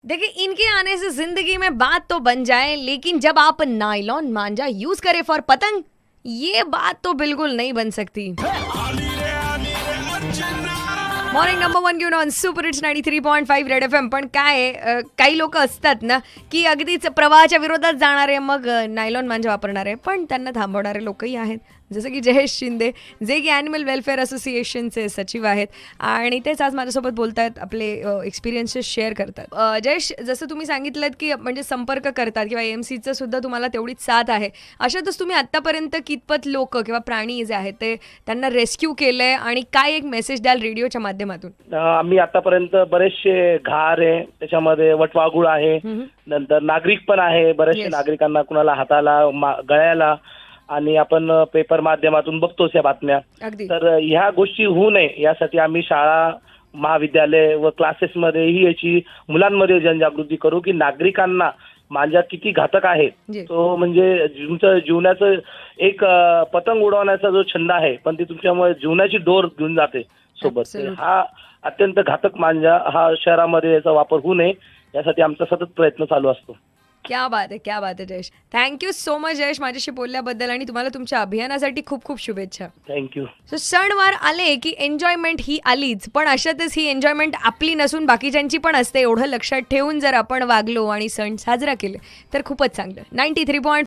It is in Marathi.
देखिए, इनके आने से जिंदगी में बात तो बन जाए, लेकिन जब आप नायलॉन मांझा यूज करें फॉर पतंग, ये बात तो बिल्कुल नहीं बन सकती। मॉर्निंग नंबर 1 घेऊन on super hits 93.5 red F M. पण काय काही लोक असतात ना की अगदीच प्रवाहाच्या विरोधात जाणारे, मग नायलॉन मांजा वापरणारे, पण त्यांना थांबवणारे लोकही आहेत, जसं की जयेश शिंदे, जे की ॲनिमल वेलफेअर असोसिएशनचे सचिव आहेत आणि तेच आज माझ्यासोबत बोलतायत, आपले एक्सपिरियन्सेस शेअर करतात. जयेश, जसं तुम्ही सांगितलं की म्हणजे संपर्क करतात किंवा AMCचं सुद्धा तुम्हाला तेवढीच साथ आहे, अशातच तुम्ही आत्तापर्यंत कितपत लोक किंवा प्राणी जे आहेत ते त्यांना रेस्क्यू केलंय आणि काय एक मेसेज द्याल रेडिओच्या माध्यमातून? आम्ही आतापर्यंत बरेचसे घार आहे, त्याच्यामध्ये वटवाघूळ आहे, नंतर नागरिक पण आहे, बरेचसे नागरिकांना कुणाला हाताला गळ्याला, आणि आपण पेपर माध्यमातून बघतोच या बातम्या. तर ह्या गोष्टी होऊ नये यासाठी आम्ही शाळा, महाविद्यालय व क्लासेसमध्येही याची मुलांमध्ये जनजागृती करू की नागरिकांना मांजा किती घातक आहे. तो म्हणजे तुमचं जीवनाचं एक पतंग उडवण्याचा जो छंद आहे, पण ती तुमच्यामुळे जीवनाची दोर घेऊन जाते सोबत. हा अत्यंत घातक मांजा हा शहरामध्ये याचा वापर होऊ नये यासाठी आमचा सतत प्रयत्न चालू असतो. क्या बात आहे, क्या बात आहे Jayesh. Thank you so much Jayesh माझ्याशी बोलल्याबद्दल, आणि तुम्हाला तुमच्या अभियानासाठी खूप खूप शुभेच्छा. थँक्यू. सो सणवार आले की एन्जॉयमेंट ही आलीच, पण अशातच ही एन्जॉयमेंट आपली नसून बाकीच्यांची पण असते. एवढं लक्षात ठेवून जर आपण वागलो आणि सण साजरा केले तर खूपच चांगलं. 93.5